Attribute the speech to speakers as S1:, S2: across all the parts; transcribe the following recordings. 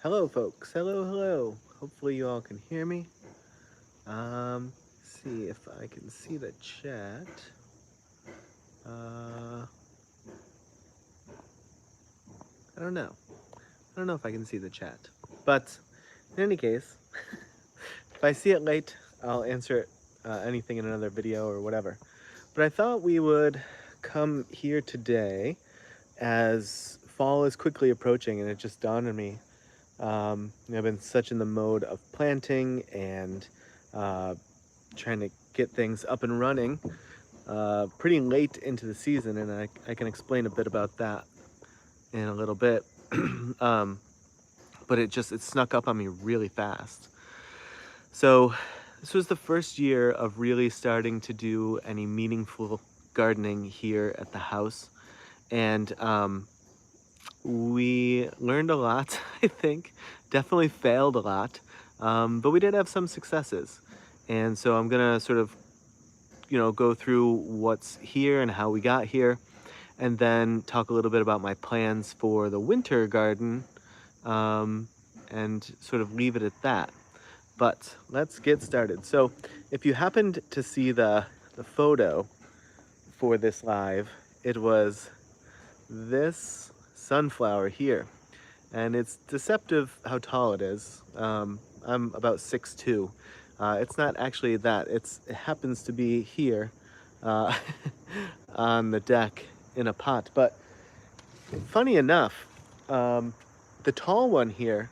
S1: Hello, folks. Hello. Hopefully you all can hear me. See if I can see the chat. I don't know. I don't know if I can see the chat. But in any case, if I see it late, I'll answer it, anything in another video or whatever. But I thought we would come here today as fall is quickly approaching, and it just dawned on me. I've been such in the mode of planting and trying to get things up and running pretty late into the season, and I can explain a bit about that in a little bit. um, but it snuck up on me really fast. So this was the first year of really starting to do any meaningful gardening here at the house, and we learned a lot. I think definitely failed a lot, but we did have some successes, and so I'm gonna sort of go through what's here and how we got here, and then talk a little bit about my plans for the winter garden, and sort of leave it at that. But let's get started. So if you happened to see the photo for this live, it was this sunflower here. And it's deceptive how tall it is. I'm about 6'2". It's not actually that. It happens to be here on the deck in a pot. But funny enough, the tall one here,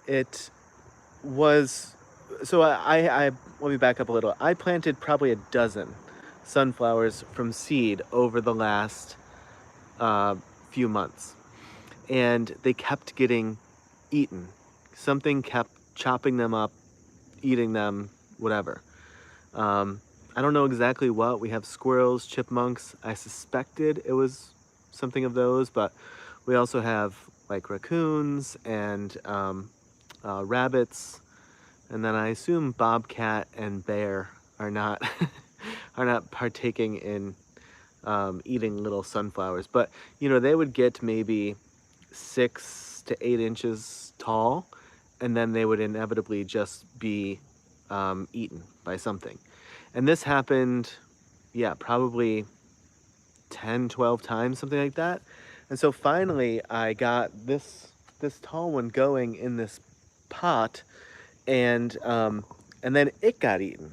S1: it was... So I let me back up a little. I planted probably a dozen sunflowers from seed over the last few months, and they kept getting eaten. Something kept chopping them up, eating them, whatever. I don't know exactly what. We have squirrels, chipmunks. I suspected it was something of those, but we also have like raccoons and rabbits, and then I assume bobcat and bear are not are not partaking in eating little sunflowers. But they would get maybe 6 to 8 inches tall, and then they would inevitably just be eaten by something. And this happened, yeah, probably 10, 12 times, something like that. And so finally I got this tall one going in this pot, and then it got eaten.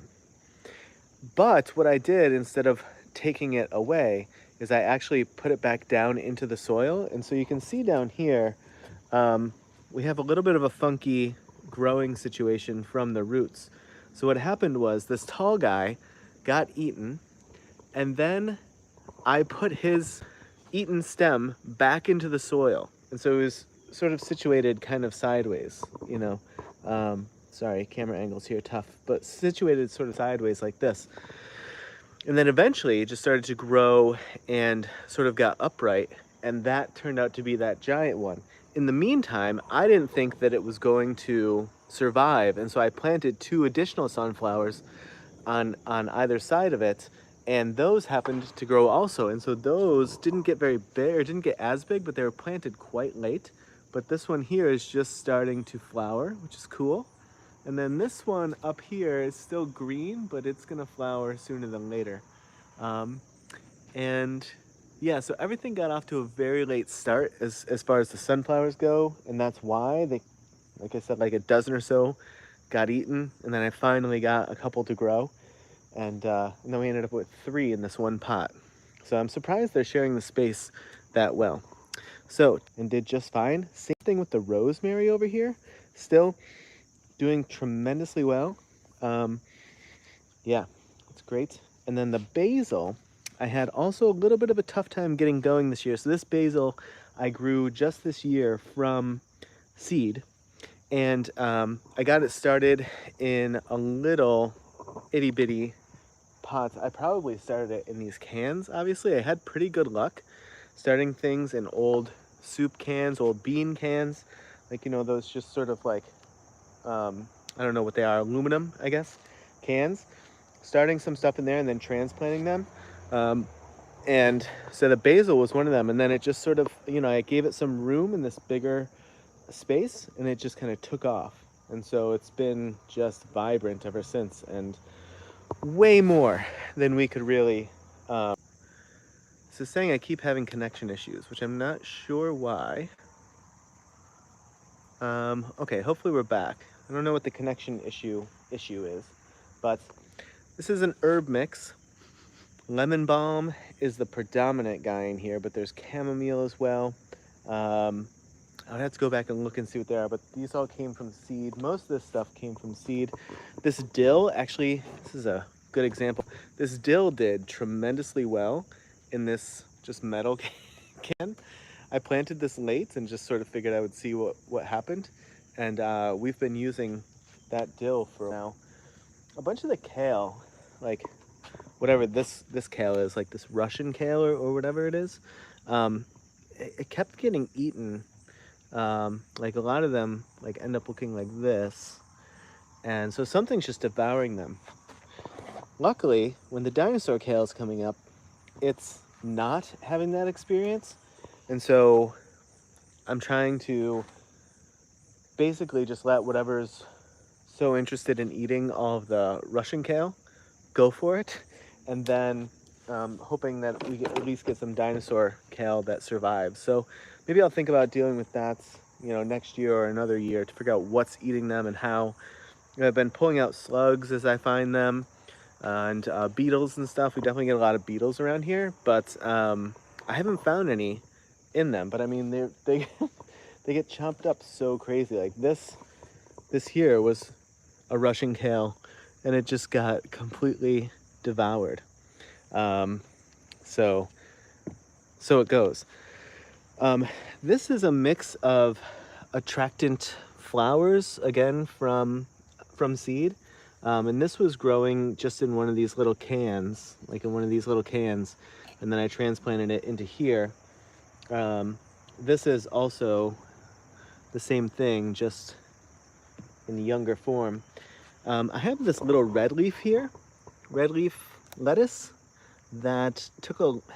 S1: But what I did, instead of taking it away, is I actually put it back down into the soil. And so you can see down here, we have a little bit of a funky growing situation from the roots. So what happened was this tall guy got eaten, and then I put his eaten stem back into the soil. And so it was sort of situated kind of sideways, sorry, camera angles here, tough, but situated sort of sideways like this. And then eventually it just started to grow and sort of got upright, and that turned out to be that giant one. In the meantime, I didn't think that it was going to survive, and so I planted 2 additional sunflowers on either side of it, and those happened to grow also. And so those didn't get very big, or didn't get as big, but they were planted quite late. But this one here is just starting to flower, which is cool. And then this one up here is still green, but it's gonna flower sooner than later. And yeah, so everything got off to a very late start as far as the sunflowers go, and that's why they, like I said, like a dozen or so got eaten, and then I finally got a couple to grow, and then we ended up with 3 in this one pot. So I'm surprised they're sharing the space that well. So, and did just fine. Same thing with the rosemary over here, still doing tremendously well. Yeah, it's great. And then the basil, I had also a little bit of a tough time getting going this year. So this basil I grew just this year from seed, and I got it started in a little itty bitty pots. I probably started it in these cans. Obviously I had pretty good luck starting things in old soup cans, old bean cans, like those just sort of like I don't know what they are, aluminum, I guess, cans, starting some stuff in there and then transplanting them. And so the basil was one of them, and then it just sort of, I gave it some room in this bigger space, and it just kind of took off. And so it's been just vibrant ever since, and way more than we could really. So saying I keep having connection issues, which I'm not sure why. Okay, hopefully we're back. I don't know what the connection issue is, but this is an herb mix. Lemon balm is the predominant guy in here, but there's chamomile as well. I would have to go back and look and see what they are, but these all came from seed. Most of this stuff came from seed. This dill, actually, this is a good example. This dill did tremendously well in this just metal can. I planted this late and just sort of figured I would see what happened. And we've been using that dill for now. A bunch of the kale, like whatever this kale is, like this Russian kale or whatever it is, it kept getting eaten. Like a lot of them like end up looking like this, and so something's just devouring them. Luckily, when the dinosaur kale is coming up, it's not having that experience, and so I'm trying to basically just let whatever's so interested in eating all of the Russian kale go for it, and then hoping that we at least get some dinosaur kale that survives. So maybe I'll think about dealing with that, next year or another year to figure out what's eating them and how. I've been pulling out slugs as I find them, and beetles and stuff. We definitely get a lot of beetles around here, but I haven't found any in them. But I mean, they they get chopped up so crazy. Like this here was a Russian kale, and it just got completely devoured. So it goes. This is a mix of attractant flowers, again from seed, and this was growing just in one of these little cans, and then I transplanted it into here. This is also the same thing, just in younger form. I have this little red leaf here, red leaf lettuce, that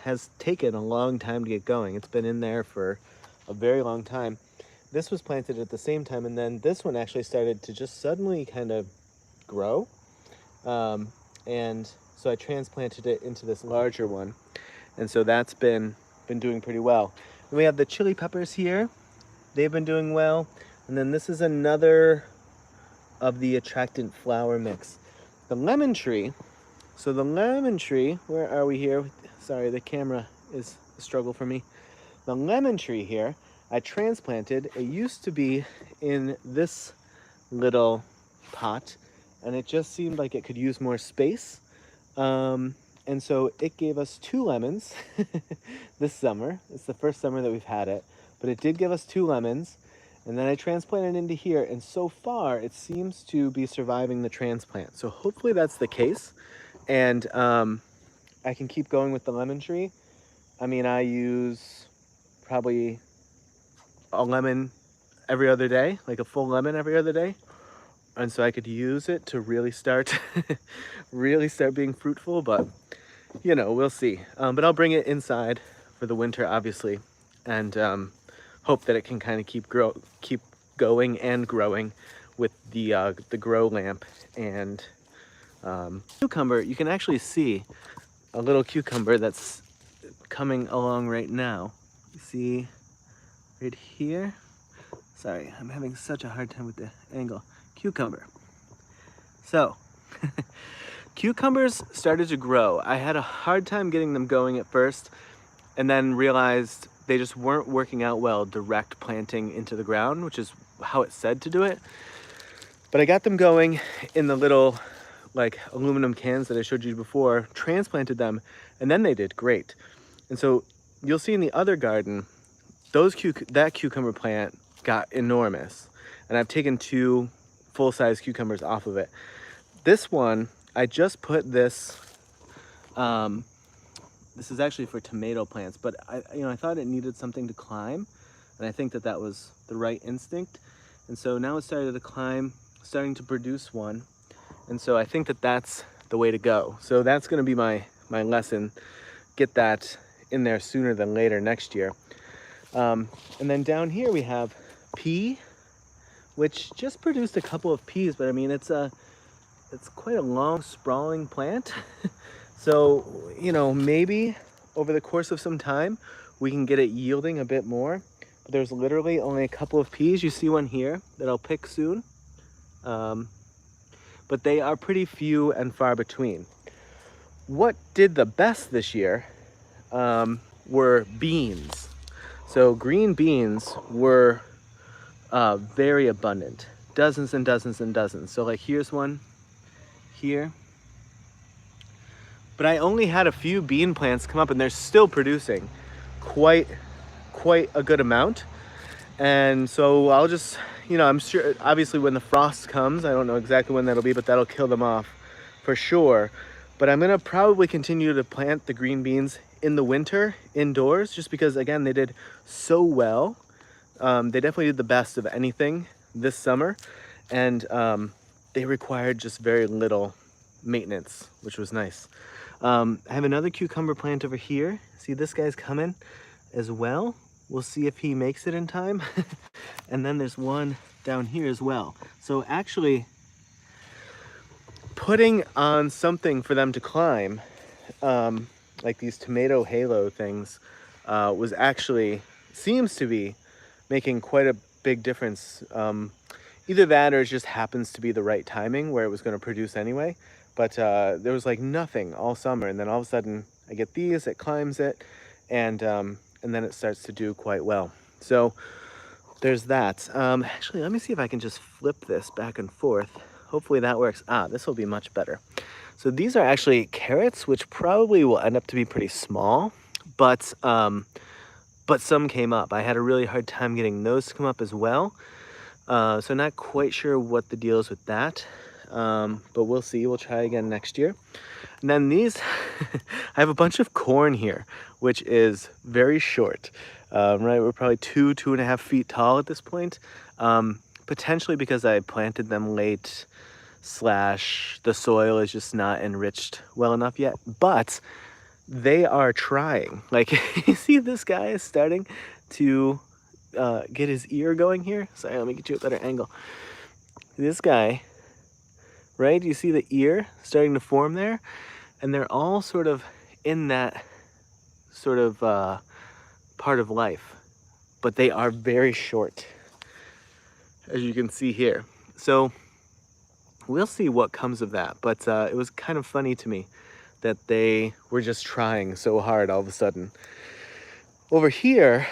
S1: has taken a long time to get going. It's been in there for a very long time. This was planted at the same time, and then this one actually started to just suddenly kind of grow. And so I transplanted it into this larger one, and so that's been doing pretty well. And we have the chili peppers here. They've been doing well. And then this is another of the attractant flower mix. The lemon tree. So the lemon tree, where are we here? Sorry, the camera is a struggle for me. The lemon tree here, I transplanted. It used to be in this little pot, and it just seemed like it could use more space. And so it gave us 2 lemons this summer. It's the first summer that we've had it, but it did give us 2 lemons. And then I transplanted into here, and so far it seems to be surviving the transplant. So hopefully that's the case. And I can keep going with the lemon tree. I mean, I use probably a lemon every other day, like a full lemon every other day. And so I could use it to really start being fruitful, but we'll see. But I'll bring it inside for the winter, obviously, and hope that it can kind of keep going and growing with the grow lamp. And cucumber, you can actually see a little cucumber that's coming along right now. You see right here? Sorry, I'm having such a hard time with the angle. Cucumber. So, cucumbers started to grow. I had a hard time getting them going at first, and then realized they just weren't working out well direct planting into the ground, which is how it said to do it. But I got them going in the little like aluminum cans that I showed you before, transplanted them, and then they did great. And so you'll see in the other garden, that cucumber plant got enormous, and I've taken 2 full-size cucumbers off of it. This one, I just put this, this is actually for tomato plants, but I thought it needed something to climb, and I think that was the right instinct. And so now it started to climb, starting to produce one. And so I think that that's the way to go. So that's going to be my lesson. Get that in there sooner than later next year. And then down here we have pea, which just produced a couple of peas, but I mean, it's quite a long, sprawling plant. So, you know, maybe over the course of some time, we can get it yielding a bit more. But there's literally only a couple of peas. You see one here that I'll pick soon. But they are pretty few and far between. What did the best this year were beans. So green beans were very abundant. Dozens and dozens and dozens. So like here's one here. But I only had a few bean plants come up, and they're still producing quite a good amount. And so I'll just, you know, I'm sure obviously when the frost comes, I don't know exactly when that'll be, but that'll kill them off for sure. But I'm gonna probably continue to plant the green beans in the winter indoors, just because again, they did so well. They definitely did the best of anything this summer, and they required just very little maintenance, which was nice. I have another cucumber plant over here. See, this guy's coming as well. We'll see if he makes it in time. And then there's one down here as well. So actually putting on something for them to climb, like these tomato halo things, was actually, seems to be making quite a big difference. Either that or it just happens to be the right timing where it was going to produce anyway. But there was like nothing all summer, and then all of a sudden I get these, it climbs it, and then it starts to do quite well. So there's that. Actually, let me see if I can just flip this back and forth. Hopefully that works. This will be much better. So these are actually carrots, which probably will end up to be pretty small, but some came up. I had a really hard time getting those to come up as well. So not quite sure what the deal is with that. But we'll see. We'll try again next year. And then these, I have a bunch of corn here, which is very short. Right, we're probably 2.5 feet tall at this point. Potentially because I planted them late, / the soil is just not enriched well enough yet. But they are trying. Like, you see this guy is starting to get his ear going here. Sorry, let me get you a better angle. This guy, right? You see the ear starting to form there? And they're all sort of in that sort of part of life. But they are very short, as you can see here. So we'll see what comes of that. But it was kind of funny to me that they were just trying so hard all of a sudden. Over here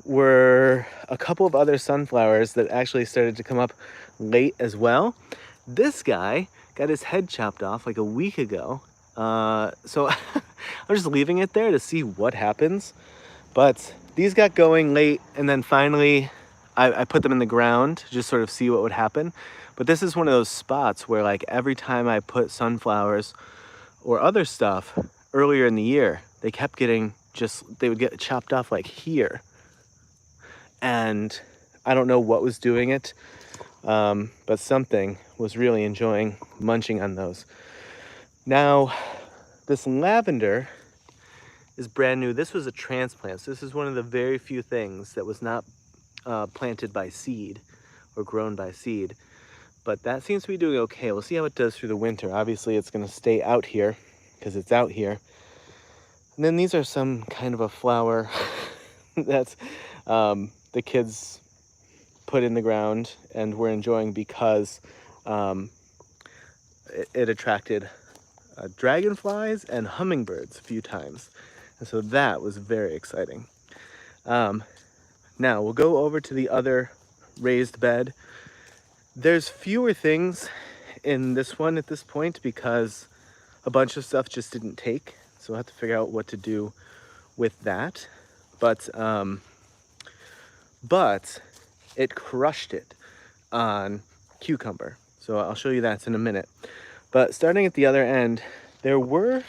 S1: were a couple of other sunflowers that actually started to come up late as well. This guy got his head chopped off like a week ago. So I'm just leaving it there to see what happens. But these got going late, and then finally I put them in the ground to just sort of see what would happen. But this is one of those spots where like every time I put sunflowers or other stuff earlier in the year, they kept getting they would get chopped off like here. And I don't know what was doing it, but something was really enjoying munching on those. Now, this lavender is brand new. This was a transplant. So this is one of the very few things that was not planted by seed or grown by seed. But that seems to be doing okay. We'll see how it does through the winter. Obviously, it's going to stay out here because it's out here. And then these are some kind of a flower that's the kids put in the ground and we're enjoying because it attracted dragonflies and hummingbirds a few times. And so that was very exciting. Now we'll go over to the other raised bed. There's fewer things in this one at this point because a bunch of stuff just didn't take. So we'll have to figure out what to do with that. But it crushed it on cucumber. So I'll show you that in a minute. But starting at the other end, there were,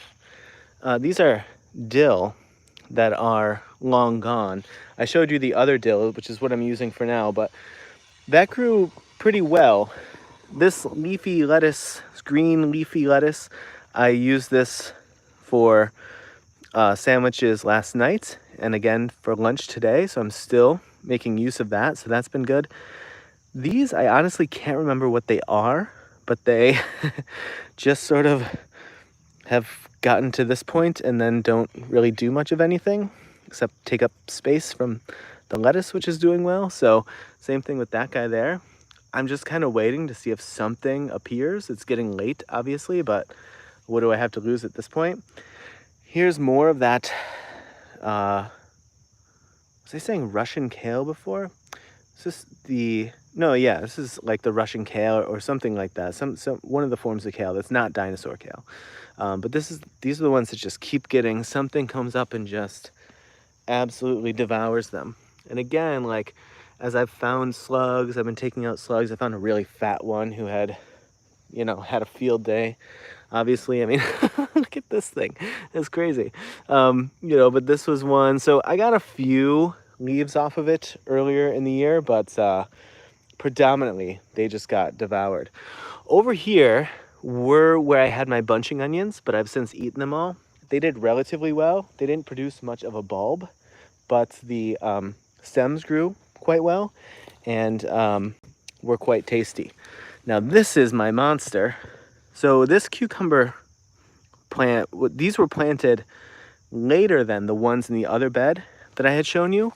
S1: these are dill that are long gone. I showed you the other dill, which is what I'm using for now, but that grew pretty well. This leafy lettuce, green leafy lettuce, I used this for sandwiches last night and again for lunch today. So I'm still making use of that, so that's been good. These, I honestly can't remember what they are, but they just sort of have gotten to this point and then don't really do much of anything except take up space from the lettuce, which is doing well. So same thing with that guy there. I'm just kind of waiting to see if something appears. It's getting late, obviously, but what do I have to lose at this point? Here's more of that, was I saying Russian kale before? Is this the, no, yeah, this is like the Russian kale or something like that. Some one of the forms of kale that's not dinosaur kale. But these are the ones that just keep getting, something comes up and just absolutely devours them. And again, like, as I've found slugs, I've been taking out slugs. I found a really fat one who had, you know, had a field day. Obviously, I mean, look at this thing. It's crazy. You know, but this was one. So I got a few leaves off of it earlier in the year, but predominantly they just got devoured. Over here were where I had my bunching onions, but I've since eaten them all. They did relatively well. They didn't produce much of a bulb, but the stems grew quite well and were quite tasty. Now this is my monster. So this cucumber plant, these were planted later than the ones in the other bed that I had shown you.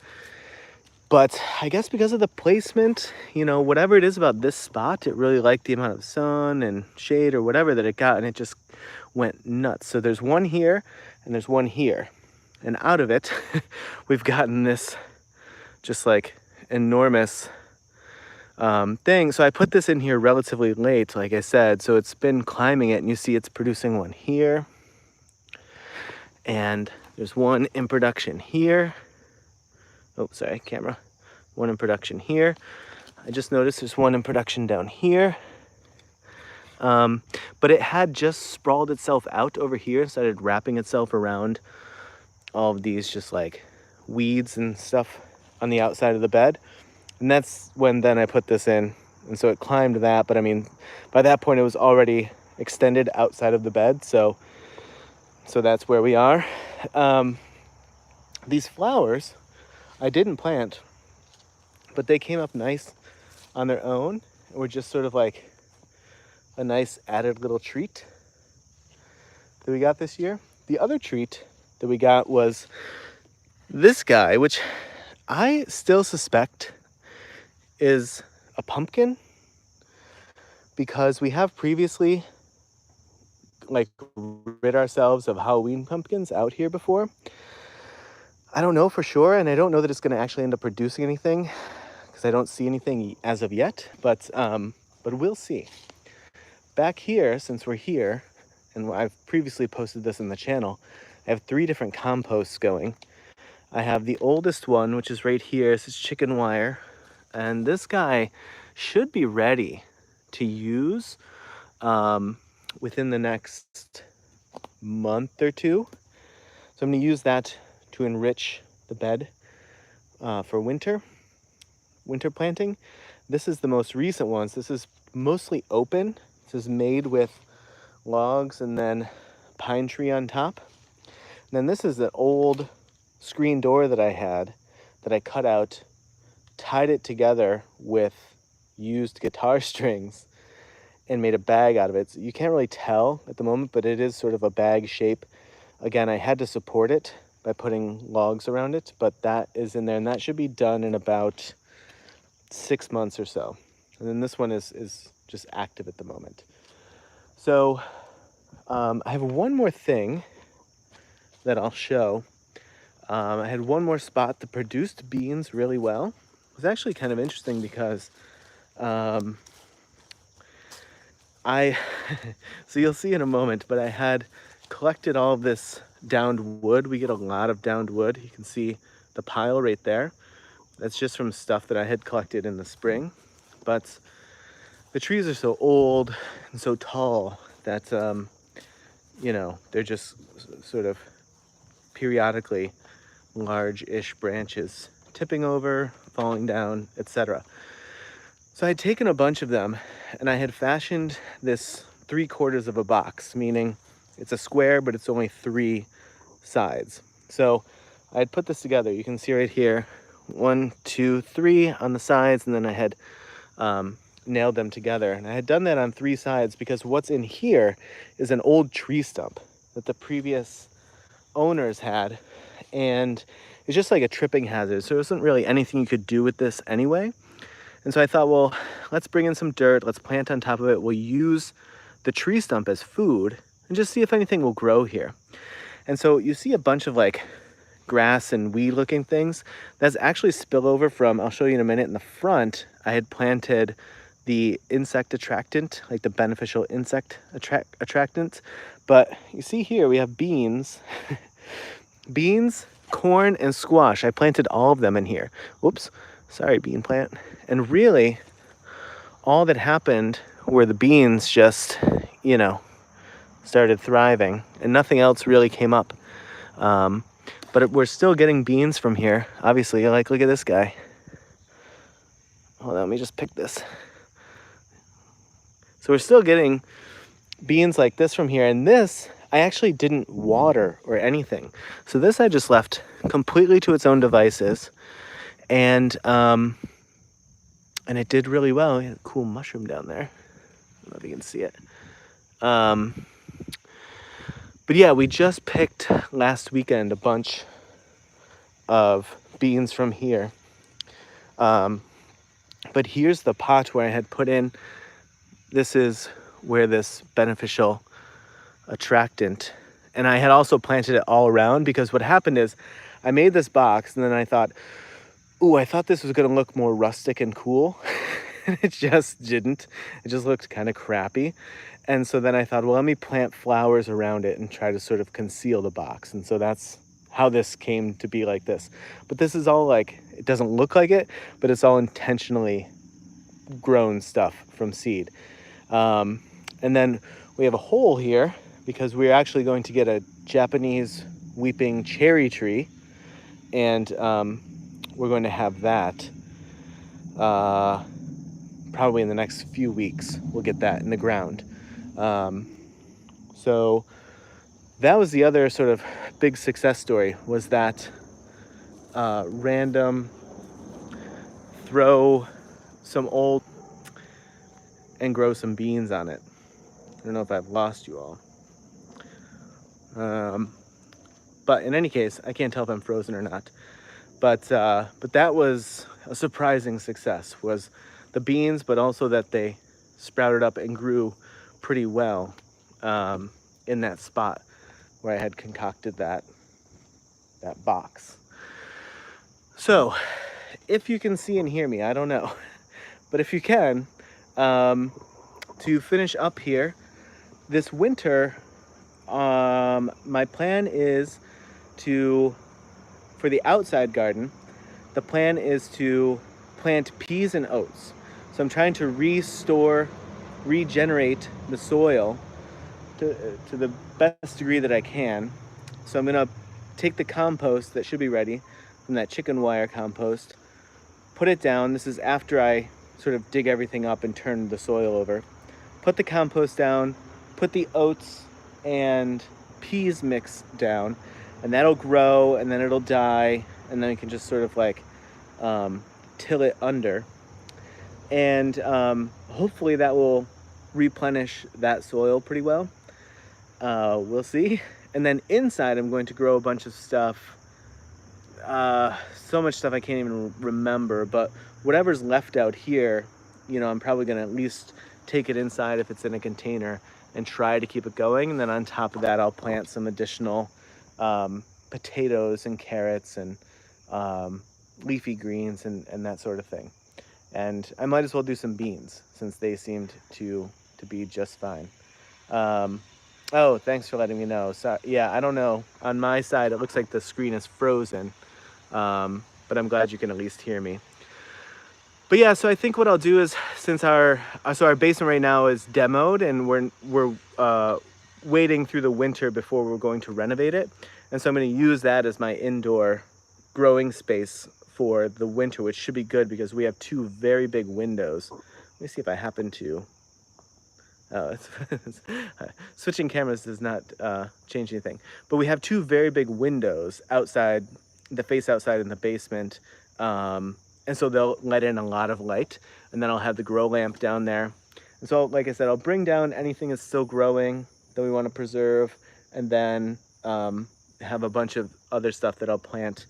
S1: But I guess because of the placement, you know, whatever it is about this spot, it really liked the amount of sun and shade or whatever that it got, and it just went nuts. So there's one here and there's one here. And out of it, we've gotten this just like enormous thing. So I put this in here relatively late, like I said, so it's been climbing it, and you see it's producing one here. And there's one in production here. Oh, sorry, camera. One in production here. I just noticed there's one in production down here. But it had just sprawled itself out over here, started wrapping itself around all of these just like weeds and stuff on the outside of the bed. And that's when then I put this in. And so it climbed that, but I mean, by that point it was already extended outside of the bed. So that's where we are. These flowers, I didn't plant, but they came up nice on their own and were just sort of like a nice added little treat that we got this year. The other treat that we got was this guy, which I still suspect is a pumpkin, because we have previously like rid ourselves of Halloween pumpkins out here before. I don't know for sure, and I don't know that it's going to actually end up producing anything because I don't see anything as of yet, but we'll see. Back here, since we're here, and I've previously posted this in the channel, I have 3 different composts going. I have the oldest one, which is right here. This is chicken wire, and this guy should be ready to use within the next month or 2. So I'm going to use that to enrich the bed for winter planting. This is the most recent ones. This is mostly open. This is made with logs and then pine tree on top. And then this is the old screen door that I had that I cut out, tied it together with used guitar strings and made a bag out of it. So you can't really tell at the moment, but it is sort of a bag shape. Again, I had to support it by putting logs around it, but that is in there, and that should be done in about 6 months or so. And then this one is just active at the moment. So I have one more thing that I'll show. I had one more spot that produced beans really well. It was actually kind of interesting because so you'll see in a moment, but I had collected all of this downed wood. We get a lot of downed wood. You can see the pile right there. That's just from stuff that I had collected in the spring. But the trees are so old and so tall that, you know, they're just sort of periodically large-ish branches tipping over, falling down, etc. So I had taken a bunch of them and I had fashioned this 3/4 of a box, meaning it's a square, but it's only 3 sides. So I had put this together. You can see right here 1, 2, 3 on the sides, and then I had nailed them together. And I had done that on 3 sides because what's in here is an old tree stump that the previous owners had, and it's just like a tripping hazard. So there wasn't really anything you could do with this anyway. And so I thought, well, let's bring in some dirt, let's plant on top of it. We'll use the tree stump as food and just see if anything will grow here. And so you see a bunch of like grass and weed looking things. That's actually spillover from, I'll show you in a minute, in the front, I had planted the insect attractant, like the beneficial insect attractant. But you see here, we have beans, beans, corn, and squash. I planted all of them in here. Whoops, sorry, bean plant. And really, all that happened were the beans just, you know, started thriving and nothing else really came up. But we're still getting beans from here. Obviously, like, look at this guy. Hold on, let me just pick this. So we're still getting beans like this from here. And this, I actually didn't water or anything. So this I just left completely to its own devices. And it did really well. We had a cool mushroom down there. I don't know if you can see it. But yeah, we just picked last weekend a bunch of beans from here. But here's the pot where I had put in. This is where this beneficial attractant, and I had also planted it all around, because what happened is I made this box and then I thought, ooh, I thought this was going to look more rustic and cool. And it just didn't. It just looked kind of crappy. And so then I thought, well, let me plant flowers around it and try to sort of conceal the box. And so that's how this came to be like this. But this is all like, it doesn't look like it, but it's all intentionally grown stuff from seed. And then we have a hole here because we're actually going to get a Japanese weeping cherry tree. And we're going to have that probably in the next few weeks. We'll get that in the ground. So that was the other sort of big success story, was that random throw some old and grow some beans on it. I don't know if I've lost you all. But in any case, I can't tell if I'm frozen or not. But that was a surprising success, was the beans, but also that they sprouted up and grew pretty well in that spot where I had concocted that box. So if you can see and hear me, I don't know, but if you can, to finish up here, this winter, my plan is for the outside garden, the plan is to plant peas and oats. So I'm trying to regenerate the soil to the best degree that I can. So I'm gonna take the compost that should be ready from that chicken wire compost, put it down. This is after I sort of dig everything up and turn the soil over. Put the compost down, put the oats and peas mix down, and that'll grow, and then it'll die, and then you can just sort of like till it under. And hopefully that will replenish that soil pretty well. We'll see. And then inside I'm going to grow a bunch of stuff. So much stuff I can't even remember, but whatever's left out here, you know, I'm probably gonna at least take it inside if it's in a container and try to keep it going. And then on top of that, I'll plant some additional potatoes and carrots and leafy greens and that sort of thing. And I might as well do some beans since they seemed to be just fine. Oh, thanks for letting me know. So, yeah, I don't know. On my side, it looks like the screen is frozen, but I'm glad you can at least hear me. But yeah, so I think what I'll do is, since our basement right now is demoed and we're waiting through the winter before we're going to renovate it, and so I'm going to use that as my indoor growing space for the winter, which should be good because we have two very big windows. Let me see if I happen to. Oh, switching cameras does not change anything. But we have two very big windows outside, the face outside in the basement, And so they'll let in a lot of light, and then I'll have the grow lamp down there. And so, like I said, I'll bring down anything that's still growing that we want to preserve, and then have a bunch of other stuff that I'll plant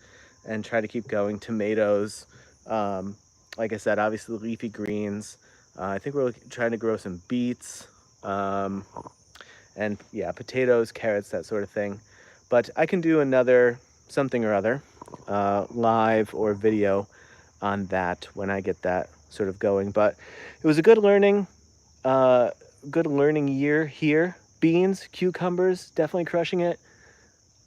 S1: and try to keep going. Tomatoes, like I said, obviously leafy greens. I think we're trying to grow some beets, and yeah, potatoes, carrots, that sort of thing. But I can do another something or other, live or video on that when I get that sort of going. But it was a good learning year here. Beans, cucumbers, definitely crushing it.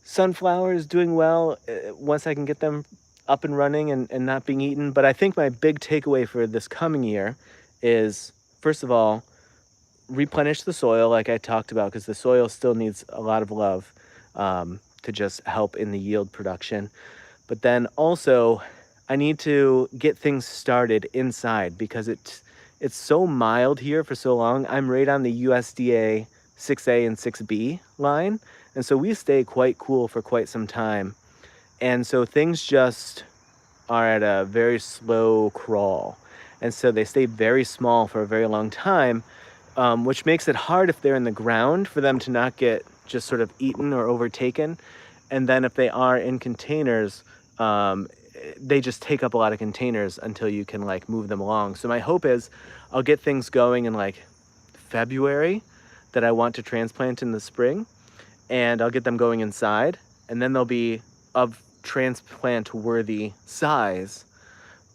S1: Sunflowers doing well once I can get them up and running and not being eaten. But I think my big takeaway for this coming year is, first of all, replenish the soil like I talked about, because the soil still needs a lot of love to just help in the yield production. But then also, I need to get things started inside because it's so mild here for so long. I'm right on the USDA 6A and 6B line, and so we stay quite cool for quite some time. And so things just are at a very slow crawl. And so they stay very small for a very long time, which makes it hard if they're in the ground for them to not get just sort of eaten or overtaken. And then if they are in containers, they just take up a lot of containers until you can like move them along. So my hope is I'll get things going in like February that I want to transplant in the spring, and I'll get them going inside, and then they'll be of transplant worthy size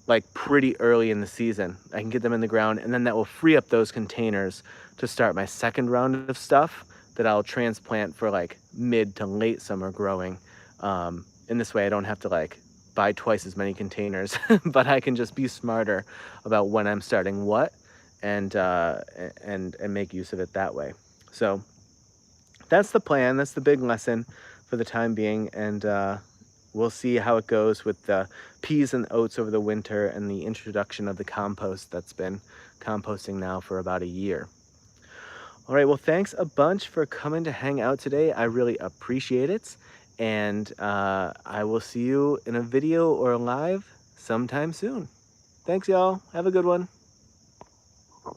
S1: like pretty early in the season. I can get them in the ground, and then that will free up those containers to start my second round of stuff that I'll transplant for like mid to late summer growing. In this way I don't have to like buy twice as many containers, but I can just be smarter about when I'm starting what, and make use of it that way. So that's the plan. That's the big lesson for the time being, and we'll see how it goes with the peas and oats over the winter and the introduction of the compost that's been composting now for about a year. All right, well, thanks a bunch for coming to hang out today. I really appreciate it. And I will see you in a video or live sometime soon. Thanks, y'all. Have a good one.